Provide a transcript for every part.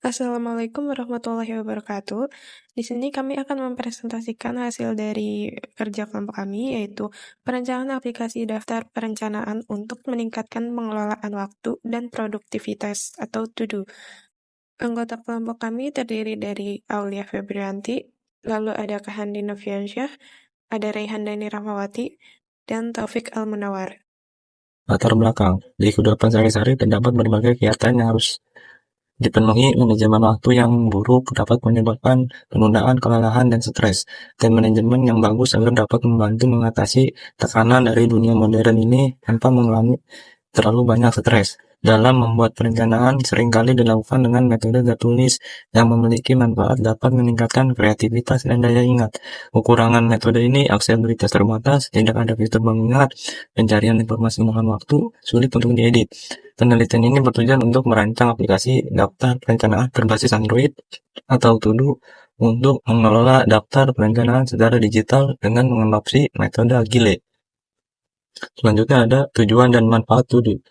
Assalamualaikum warahmatullahi wabarakatuh. Di sini kami akan mempresentasikan hasil dari kerja kelompok kami, yaitu perencanaan aplikasi daftar perencanaan untuk meningkatkan pengelolaan waktu dan produktivitas atau to-do. Anggota kelompok kami terdiri dari Aulia Febrianti, lalu ada Kahandi Noviansyah, ada Raihandani Rahmawati, dan Taufik Al-Munawar. Latar belakang. Di kehidupan sehari-hari terdapat berbagai kegiatan yang harus dipenuhi. Manajemen waktu yang buruk dapat menyebabkan penundaan, kelelahan, dan stres. Dan manajemen yang bagus agar dapat membantu mengatasi tekanan dari dunia modern ini tanpa mengalami terlalu banyak stres. Dalam membuat perencanaan seringkali dilakukan dengan metode tertulis yang memiliki manfaat dapat meningkatkan kreativitas dan daya ingat. Kekurangan metode ini aksesibilitas terbatas, tidak ada fitur pengingat, pencarian informasi memakan waktu, sulit untuk diedit. Penelitian ini bertujuan untuk merancang aplikasi daftar perencanaan berbasis Android atau To-Do untuk mengelola daftar perencanaan secara digital dengan mengadopsi metode Agile. Selanjutnya ada tujuan dan manfaat To-Do.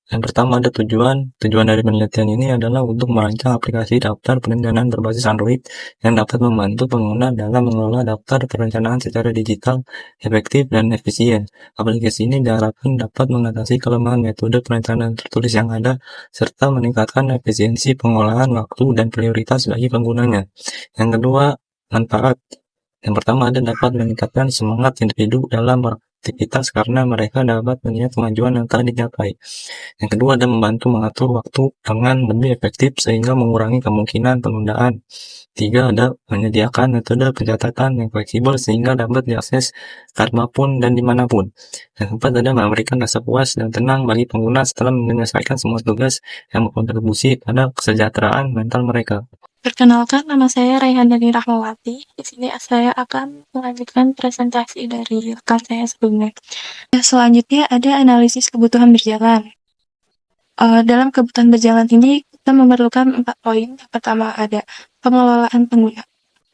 Yang pertama ada tujuan dari penelitian ini adalah untuk merancang aplikasi daftar perencanaan berbasis Android yang dapat membantu pengguna dalam mengelola daftar perencanaan secara digital, efektif, dan efisien. Aplikasi ini diharapkan dapat mengatasi kelemahan metode perencanaan tertulis yang ada, serta meningkatkan efisiensi pengolahan waktu dan prioritas bagi penggunanya. Yang kedua, manfaat. Yang pertama ada dapat meningkatkan semangat individu dalam beraktivitas karena mereka dapat melihat kemajuan yang telah dicapai. Yang kedua ada membantu mengatur waktu dengan lebih efektif sehingga mengurangi kemungkinan penundaan. Tiga ada menyediakan metode pencatatan yang fleksibel sehingga dapat diakses kapanpun dan dimanapun. Yang keempat ada memberikan rasa puas dan tenang bagi pengguna setelah menyelesaikan semua tugas yang berkontribusi pada kesejahteraan mental mereka. Perkenalkan, nama saya Raihandani Rahmawati. Di sini saya akan melanjutkan presentasi dari rekan saya sebelumnya. Selanjutnya ada analisis kebutuhan berjalan. Dalam kebutuhan berjalan ini, kita memerlukan 4 poin. Yang pertama ada pengelolaan pengguna.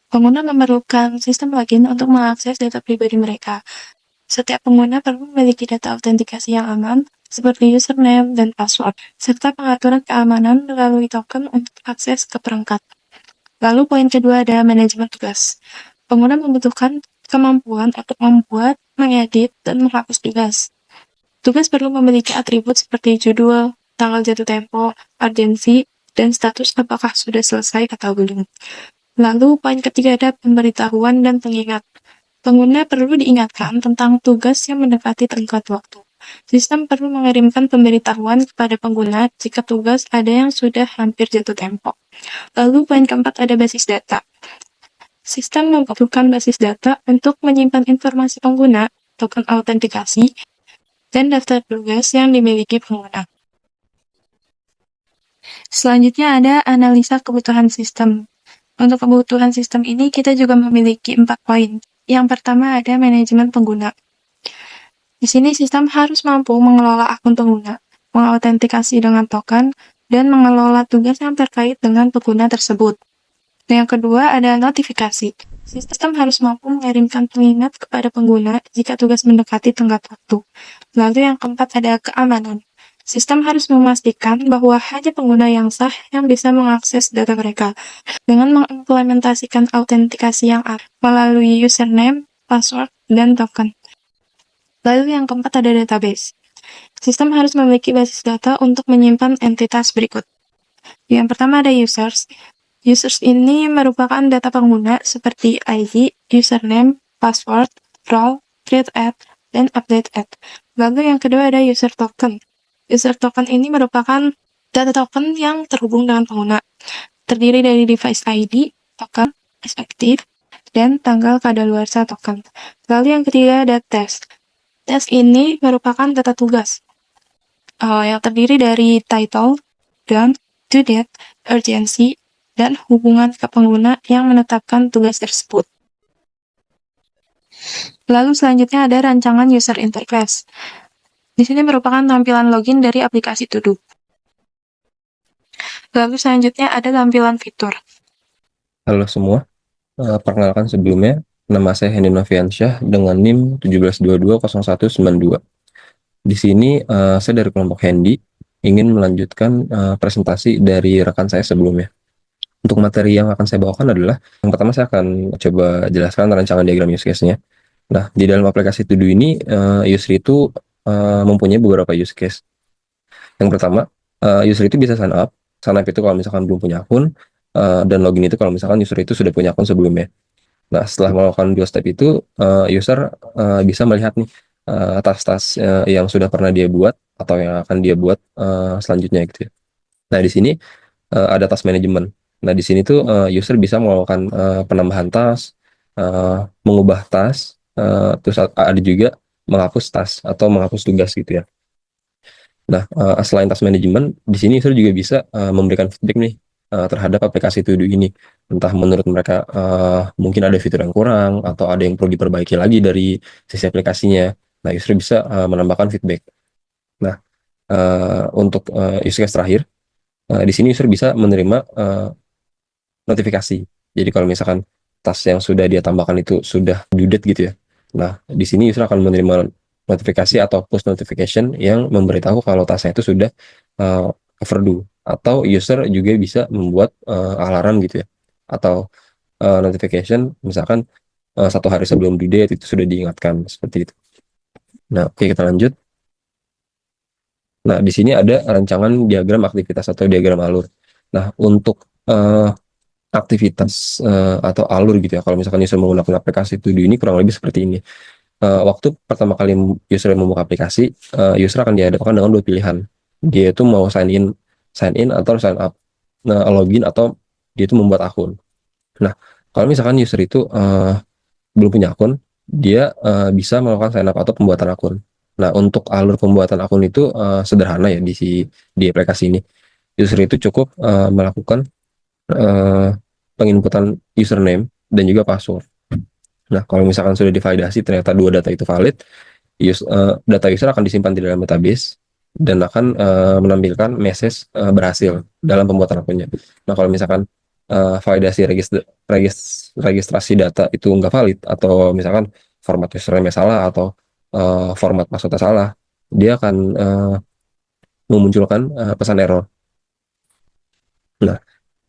Pengguna memerlukan sistem login untuk mengakses data pribadi mereka. Setiap pengguna perlu memiliki data autentikasi yang aman, seperti username dan password, serta pengaturan keamanan melalui token untuk akses ke perangkat. Lalu poin kedua ada manajemen tugas. Pengguna membutuhkan kemampuan untuk membuat, mengedit, dan menghapus tugas. Tugas perlu memiliki atribut seperti judul, tanggal jatuh tempo, urgensi, dan status apakah sudah selesai atau belum. Lalu poin ketiga ada pemberitahuan dan pengingat. Pengguna perlu diingatkan tentang tugas yang mendekati tenggat waktu. Sistem perlu mengirimkan pemberitahuan kepada pengguna jika tugas ada yang sudah hampir jatuh tempo. Lalu poin keempat ada basis data. Sistem membutuhkan basis data untuk menyimpan informasi pengguna, token autentikasi, dan daftar tugas yang dimiliki pengguna. Selanjutnya ada analisa kebutuhan sistem. Untuk kebutuhan sistem ini kita juga memiliki 4 poin. Yang pertama ada manajemen pengguna. Di sini sistem harus mampu mengelola akun pengguna, mengautentikasi dengan token, dan mengelola tugas yang terkait dengan pengguna tersebut. Yang kedua ada notifikasi. Sistem harus mampu mengirimkan pengingat kepada pengguna jika tugas mendekati tenggat waktu. Lalu yang keempat ada keamanan. Sistem harus memastikan bahwa hanya pengguna yang sah yang bisa mengakses data mereka dengan mengimplementasikan autentikasi yang aman melalui username, password, dan token. Lalu yang keempat ada database. Sistem harus memiliki basis data untuk menyimpan entitas berikut. Yang pertama ada users. Users ini merupakan data pengguna seperti ID, username, password, role, create ad, dan update ad. Lalu yang kedua ada user token. User token ini merupakan data token yang terhubung dengan pengguna. Terdiri dari device ID, token, efektif, dan tanggal kadaluarsa token. Lalu yang ketiga ada test. Test ini merupakan data tugas yang terdiri dari title, done, due date, urgency, dan hubungan ke pengguna yang menetapkan tugas tersebut. Lalu selanjutnya ada rancangan user interface. Di sini merupakan tampilan login dari aplikasi To-Do. Lalu selanjutnya ada tampilan fitur. Halo semua, perkenalkan sebelumnya, nama saya Hendy Noviansyah dengan NIM 17220192. Di sini saya dari kelompok Hendy ingin melanjutkan presentasi dari rekan saya sebelumnya. Untuk materi yang akan saya bawakan adalah, yang pertama saya akan coba jelaskan rancangan diagram use case-nya. Nah, di dalam aplikasi To Do ini, user itu mempunyai beberapa use case. Yang pertama, user itu bisa sign up. Sign up itu kalau misalkan belum punya akun, dan login itu kalau misalkan user itu sudah punya akun sebelumnya. Nah, setelah melakukan dua step itu, user bisa melihat nih tas-tas yang sudah pernah dia buat atau yang akan dia buat selanjutnya gitu ya. Nah, di sini ada task manajemen. Nah, di sini tuh user bisa melakukan penambahan task, mengubah task, terus ada juga menghapus task atau menghapus tugas gitu ya. Nah, selain task manajemen, di sini user juga bisa memberikan feedback nih terhadap aplikasi To Do ini. Entah menurut mereka mungkin ada fitur yang kurang atau ada yang perlu diperbaiki lagi dari sisi aplikasinya. Nah, user bisa menambahkan feedback. Nah, untuk use case terakhir, di sini user bisa menerima notifikasi. Jadi kalau misalkan tas yang sudah dia tambahkan itu sudah due date gitu ya. Nah, di sini user akan menerima notifikasi atau push notification yang memberitahu kalau tasnya itu sudah overdue. Atau user juga bisa membuat alarm gitu ya. Atau notification misalkan 1 hari sebelum due date itu sudah diingatkan seperti itu. Nah, oke, kita lanjut. Nah, di sini ada rancangan diagram aktivitas atau diagram alur. Nah, untuk aktivitas atau alur gitu ya. Kalau misalkan user menggunakan aplikasi To Do ini kurang lebih seperti ini. Waktu pertama kali user membuka aplikasi, user akan dihadapkan dengan dua pilihan. Dia itu mau sign in atau sign up. Nah, login atau dia itu membuat akun. Nah, kalau misalkan user itu belum punya akun, dia bisa melakukan sign up atau pembuatan akun. Nah, untuk alur pembuatan akun itu sederhana ya di aplikasi ini. User itu cukup melakukan eh, penginputan username dan juga password. Nah, kalau misalkan sudah divalidasi ternyata dua data itu valid, data user akan disimpan di dalam database dan akan menampilkan message berhasil dalam pembuatan akunnya. Nah, kalau misalkan validasi registrasi data itu nggak valid atau misalkan format username salah atau format passwordnya salah, dia akan memunculkan pesan error. Nah,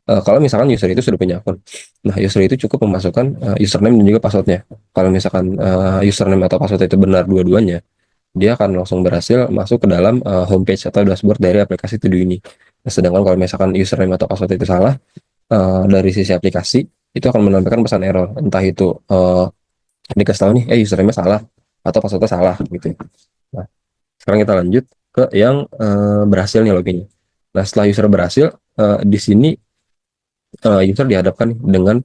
kalau misalkan user itu sudah punya akun, nah user itu cukup memasukkan username dan juga passwordnya. Kalau misalkan username atau password itu benar dua-duanya, dia akan langsung berhasil masuk ke dalam homepage atau dashboard dari aplikasi To Do ini. Nah, sedangkan kalau misalkan username atau password itu salah, dari sisi aplikasi itu akan menampilkan pesan error. Entah itu dikasih tahu nih, username salah atau passwordnya salah gitu. Nah, sekarang kita lanjut ke yang berhasil nih loginnya. Nah, setelah user berhasil, di sini user dihadapkan dengan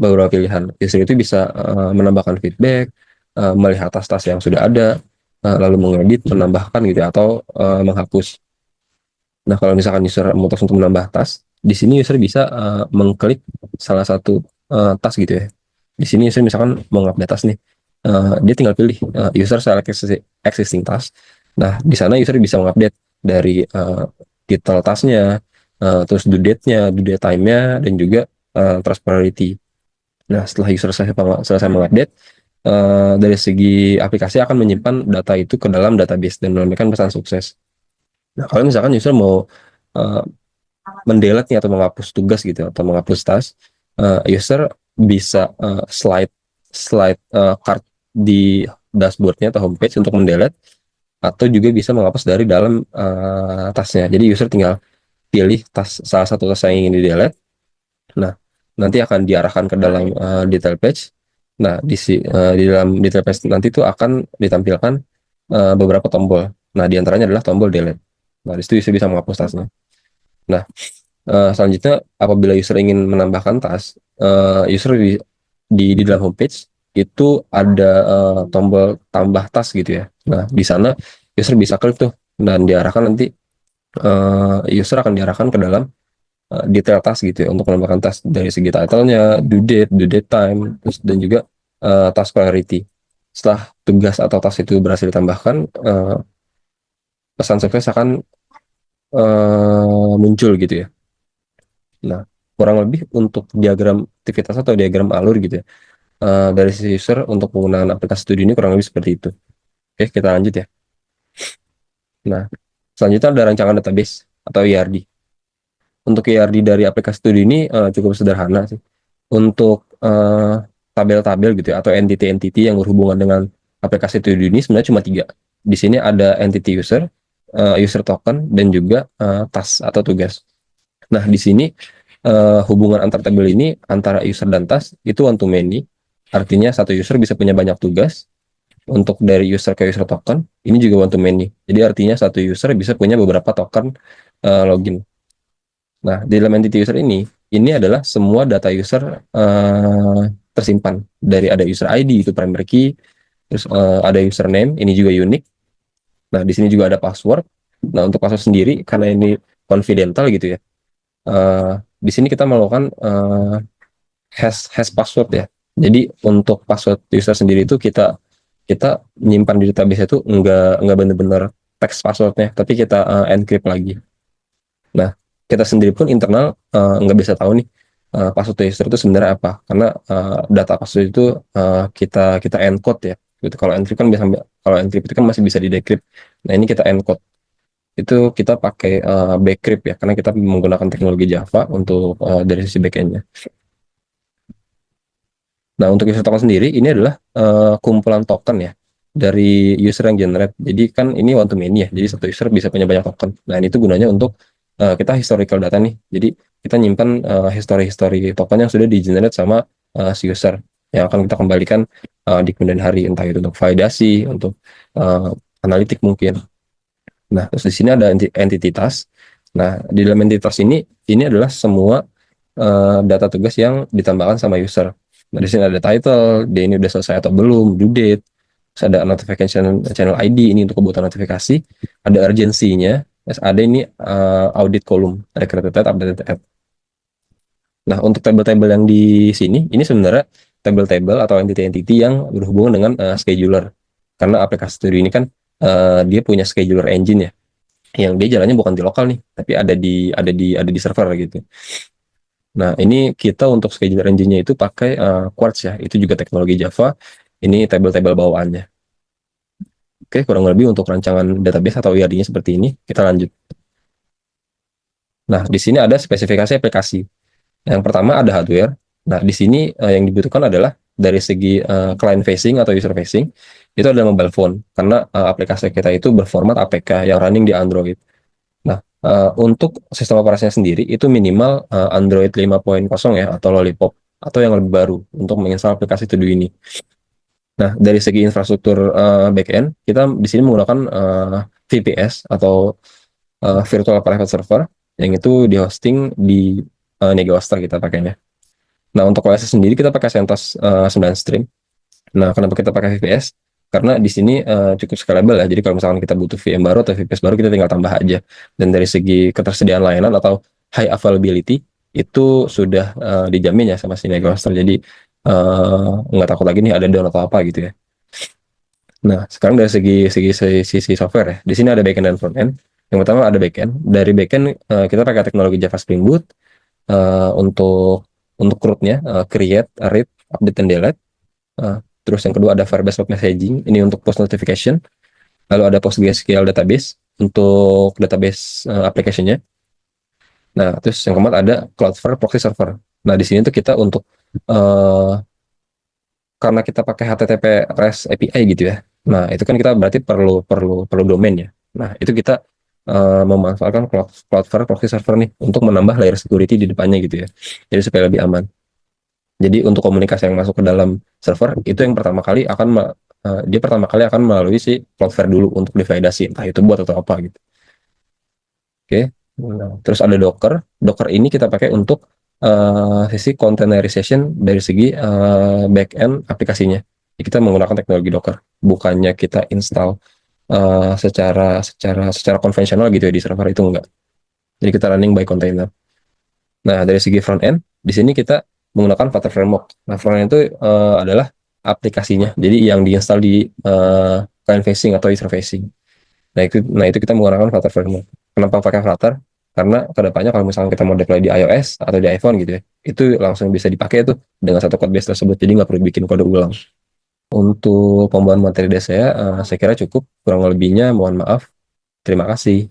beberapa pilihan. User itu bisa menambahkan feedback, melihat tas-tas yang sudah ada, lalu mengedit, menambahkan gitu ya, atau menghapus. Nah, kalau misalkan user memutuskan untuk menambah tas, di sini user bisa mengklik salah satu tas gitu ya. Di sini user misalkan mau ngupdate tas nih, dia tinggal pilih user select existing task. Nah, di sana user bisa mengupdate dari detail tasnya, terus due date-nya, due date time-nya, dan juga trust priority. Nah, setelah user selesai mengupdate, dari segi aplikasi akan menyimpan data itu ke dalam database dan menambahkan pesan sukses. Nah, kalau misalkan user mau uh, mendelete nih atau menghapus tugas gitu atau menghapus tas, user bisa slide slide card di dashboardnya atau homepage untuk mendelete atau juga bisa menghapus dari dalam tasnya. Jadi user tinggal pilih tas salah satu tas yang ingin di delete. Nah, nanti akan diarahkan ke dalam detail page. Nah, di dalam detail page nanti itu akan ditampilkan beberapa tombol. Nah, diantaranya adalah tombol delete. Nah, di situ user bisa menghapus tasnya. Nah, selanjutnya apabila user ingin menambahkan tas, user di dalam homepage itu ada tombol tambah tas gitu ya. Nah, di sana user bisa klik tuh dan diarahkan nanti user akan diarahkan ke dalam detail task gitu ya untuk menambahkan task dari segi title-nya, due date time, terus dan juga task priority. Setelah tugas atau task itu berhasil ditambahkan, pesan sukses akan muncul gitu ya. Nah, kurang lebih untuk diagram aktivitas atau diagram alur gitu ya. Dari sisi user untuk penggunaan aplikasi studi ini kurang lebih seperti itu. Oke, kita lanjut ya. Nah, selanjutnya ada rancangan database atau IRD. Untuk ERD dari aplikasi studi ini cukup sederhana sih. Untuk tabel-tabel gitu ya, atau entity-entity yang berhubungan dengan aplikasi studi ini sebenarnya cuma 3. Di sini ada entity user, user token, dan juga task atau tugas. Nah, di sini hubungan antar tabel ini antara user dan task itu one to many. Artinya satu user bisa punya banyak tugas. Untuk dari user ke user token, ini juga one to many. Jadi artinya satu user bisa punya beberapa token login. Nah, di dalam entity user ini adalah semua data user tersimpan. Dari ada user ID, itu primary key, terus ada username, ini juga unik. Nah, di sini juga ada password. Nah, untuk password sendiri, karena ini confidential gitu ya, di sini kita melakukan hash password ya. Jadi untuk password user sendiri itu kita menyimpan di database itu enggak benar-benar teks passwordnya, tapi kita encrypt lagi. Nah, kita sendiri pun internal nggak bisa tahu nih password user itu sebenarnya apa, karena data password itu kita encode ya. Gitu. Kalau encrypt kan kalau encrypt itu kan masih bisa di decrypt. Nah, ini kita encode. Itu kita pakai backcrypt ya, karena kita menggunakan teknologi Java untuk dari sisi backendnya. Nah, untuk user token sendiri ini adalah kumpulan token ya dari user yang generate. Jadi kan ini one to many ya. Jadi satu user bisa punya banyak token. Nah, ini tuh gunanya untuk kita historical data nih. Jadi kita nyimpan history token yang sudah di generate sama si user yang akan kita kembalikan di kemudian hari, entah itu untuk validasi, untuk analitik mungkin. Nah, terus di sini ada entity task. Nah, di dalam entity task ini adalah semua data tugas yang ditambahkan sama user. Nah, di sini ada title, dia ini udah selesai atau belum, due date, terus ada notification channel ID, ini untuk kebutuhan notifikasi, ada urgency-nya, terus ada ini audit column, ada created at, updated at. Nah, untuk table-table yang di sini, ini sebenarnya table-table atau entity-entity yang berhubungan dengan scheduler. Karena aplikasi studi ini kan dia punya scheduler engine ya, yang dia jalannya bukan di lokal nih, tapi ada di server gitu. Nah, ini kita untuk scheduler engine-nya itu pakai Quartz ya, itu juga teknologi Java. Ini table-table bawaannya. Oke, kurang lebih untuk rancangan database atau ERD-nya seperti ini. Kita lanjut. Nah, di sini ada spesifikasi aplikasi. Yang pertama ada hardware. Nah, di sini yang dibutuhkan adalah dari segi client facing atau user facing, itu adalah mobile phone. Karena aplikasi kita itu berformat APK yang running di Android. Nah, untuk sistem operasinya sendiri itu minimal Android 5.0 ya, atau Lollipop, atau yang lebih baru untuk menginstal aplikasi To Do ini. Nah, dari segi infrastruktur backend, kita di sini menggunakan VPS atau Virtual Private Server, yang itu di hosting di Negawasta kita pakainya. Nah, untuk OS sendiri kita pakai CentOS 9 Stream. Nah, kenapa kita pakai VPS? Karena di sini cukup scalable ya. Jadi kalau misalkan kita butuh VM baru atau VPS baru, kita tinggal tambah aja. Dan dari segi ketersediaan layanan atau high availability itu sudah dijamin ya sama si Megamaster. Jadi nggak takut lagi nih ada down atau apa gitu ya. Nah, sekarang dari sisi software ya. Di sini ada backend dan frontend. Yang pertama ada backend. Dari backend kita pakai teknologi Java Spring Boot untuk root-nya create, read, update, dan delete. Terus yang kedua ada Firebase Web Messaging, ini untuk post notification. Lalu ada PostgreSQL database untuk database application-nya. Nah, terus yang keempat ada Cloudflare Proxy Server. Nah, di sini tuh kita untuk karena kita pakai HTTP REST API gitu ya. Nah, itu kan kita berarti perlu domain ya. Nah, itu kita memanfaatkan Cloudflare Proxy Server nih untuk menambah layer security di depannya gitu ya. Jadi supaya lebih aman. Jadi untuk komunikasi yang masuk ke dalam server itu yang pertama kali akan melalui si Cloudflare dulu untuk divalidasi, entah itu buat atau apa gitu. Oke. Nah, terus ada Docker. Docker ini kita pakai untuk sisi containerization dari segi backend aplikasinya. Jadi kita menggunakan teknologi Docker, bukannya kita install secara konvensional gitu ya di server, itu enggak. Jadi kita running by container. Nah, dari segi front end, di sini kita menggunakan Flutter Framework. Nah, front end itu adalah aplikasinya. Jadi yang diinstal di client facing atau user facing. Nah, itu kita menggunakan Flutter Framework. Kenapa pakai Flutter? Karena kedepannya kalau misalnya kita mau deploy di iOS atau di iPhone gitu ya, itu langsung bisa dipakai tuh dengan satu code base tersebut. Jadi nggak perlu bikin kode ulang. Untuk pembuatan materi dari saya kira cukup. Kurang lebihnya mohon maaf. Terima kasih.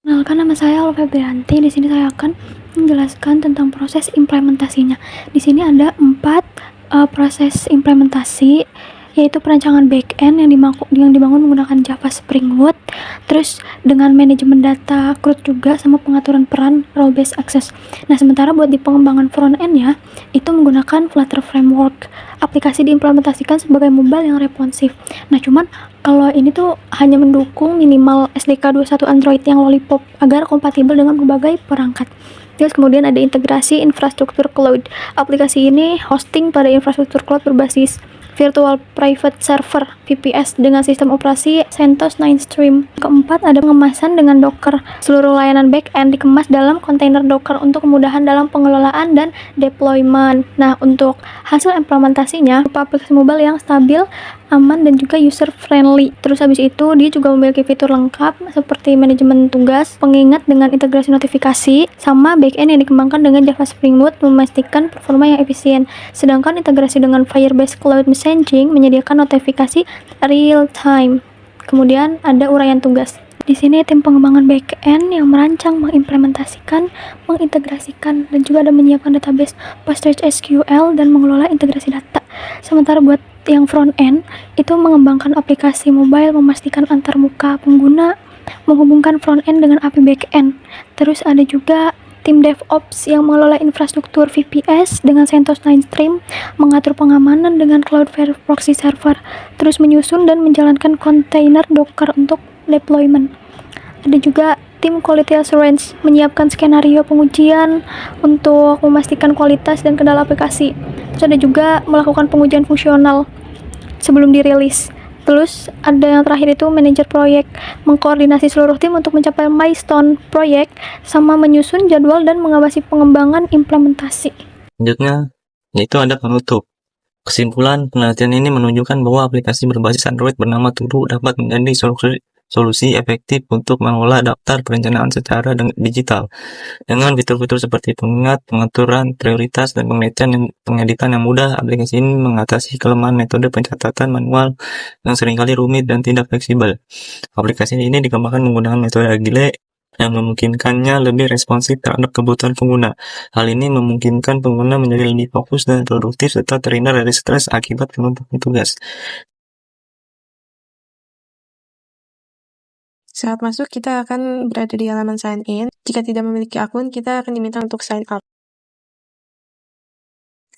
Kenalkan, nama saya Alfa Febrianti. Di sini saya akan menjelaskan tentang proses implementasinya. Di sini ada 4 proses implementasi, yaitu perancangan backend yang dibangun menggunakan Java Spring Boot, terus dengan manajemen data CRUD juga, sama pengaturan peran role based access. Nah, sementara buat di pengembangan front end-nya itu menggunakan Flutter Framework. Aplikasi diimplementasikan sebagai mobile yang responsif. Nah, cuman kalau ini tuh hanya mendukung minimal SDK 21 Android yang Lollipop agar kompatibel dengan berbagai perangkat. Terus kemudian ada integrasi infrastruktur cloud. Aplikasi ini hosting pada infrastruktur cloud berbasis Virtual Private Server (VPS) dengan sistem operasi CentOS 9 Stream. Keempat, ada pengemasan dengan Docker. Seluruh layanan backend dikemas dalam kontainer Docker untuk kemudahan dalam pengelolaan dan deployment. Nah, untuk hasil implementasinya berupa aplikasi mobile yang stabil, aman, dan juga user friendly. Terus habis itu dia juga memiliki fitur lengkap seperti manajemen tugas, pengingat dengan integrasi notifikasi, sama backend yang dikembangkan dengan Java Spring Boot memastikan performa yang efisien. Sedangkan integrasi dengan Firebase Cloud Messaging menyediakan notifikasi real time. Kemudian ada uraian tugas. Di sini tim pengembangan backend yang merancang, mengimplementasikan, mengintegrasikan, dan juga ada menyiapkan database PostgreSQL dan mengelola integrasi data. Sementara buat yang front end itu mengembangkan aplikasi mobile, memastikan antarmuka pengguna, menghubungkan front end dengan API back end. Terus ada juga tim DevOps yang mengelola infrastruktur VPS dengan CentOS 9 Stream, mengatur pengamanan dengan Cloud Proxy Server, terus menyusun dan menjalankan kontainer Docker untuk deployment. Ada juga tim Quality Assurance menyiapkan skenario pengujian untuk memastikan kualitas dan kendala aplikasi. Terus ada juga melakukan pengujian fungsional sebelum dirilis. Terus ada yang terakhir itu manajer proyek, mengkoordinasi seluruh tim untuk mencapai milestone proyek, sama menyusun jadwal dan mengawasi pengembangan implementasi. Selanjutnya, yaitu ada penutup. Kesimpulan penelitian ini menunjukkan bahwa aplikasi berbasis Android bernama Todo dapat menjadi solusi efektif untuk mengelola daftar perencanaan secara digital. Dengan fitur-fitur seperti pengingat, pengaturan prioritas, dan pengeditan yang mudah, aplikasi ini mengatasi kelemahan metode pencatatan manual yang seringkali rumit dan tidak fleksibel. Aplikasi ini dikembangkan menggunakan metode Agile yang memungkinkannya lebih responsif terhadap kebutuhan pengguna. Hal ini memungkinkan pengguna menjadi lebih fokus dan produktif serta terhindar dari stres akibat penumpuknya tugas. Saat masuk, kita akan berada di halaman sign in. Jika tidak memiliki akun, kita akan diminta untuk sign up.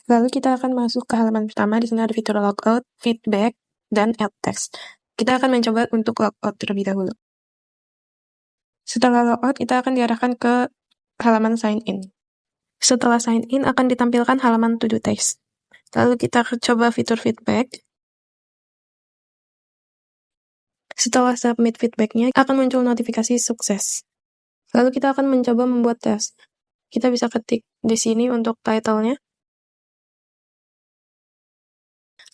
Lalu kita akan masuk ke halaman pertama. Di sini ada fitur logout, feedback, dan add text. Kita akan mencoba untuk logout terlebih dahulu. Setelah logout, kita akan diarahkan ke halaman sign in. Setelah sign in, akan ditampilkan halaman to do text. Lalu kita coba fitur feedback. Setelah submit feedbacknya, akan muncul notifikasi sukses. Lalu kita akan mencoba membuat tes. Kita bisa ketik di sini untuk title-nya.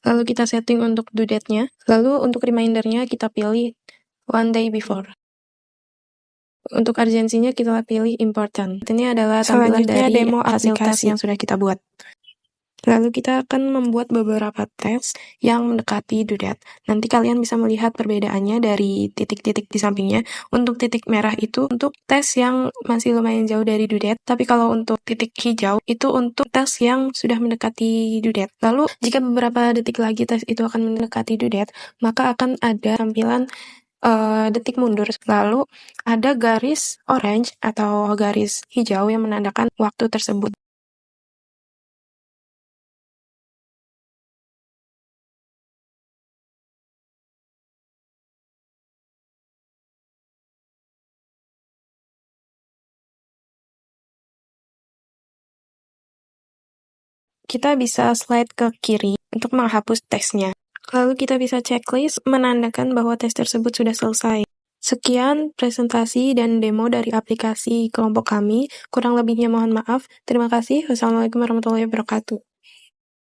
Lalu kita setting untuk due date-nya. Lalu untuk reminder-nya kita pilih one day before. Untuk urgensinya kita pilih important. Ini adalah tampilan dari demo hasil tes yang sudah kita buat. Lalu kita akan membuat beberapa tes yang mendekati due date. Nanti kalian bisa melihat perbedaannya dari titik-titik di sampingnya. Untuk titik merah itu untuk tes yang masih lumayan jauh dari due date. Tapi kalau untuk titik hijau itu untuk tes yang sudah mendekati due date. Lalu jika beberapa detik lagi tes itu akan mendekati due date, maka akan ada tampilan detik mundur. Lalu ada garis orange atau garis hijau yang menandakan waktu tersebut. Kita bisa slide ke kiri untuk menghapus tesnya. Lalu kita bisa checklist menandakan bahwa tes tersebut sudah selesai. Sekian presentasi dan demo dari aplikasi kelompok kami. Kurang lebihnya mohon maaf. Terima kasih. Wassalamualaikum warahmatullahi wabarakatuh.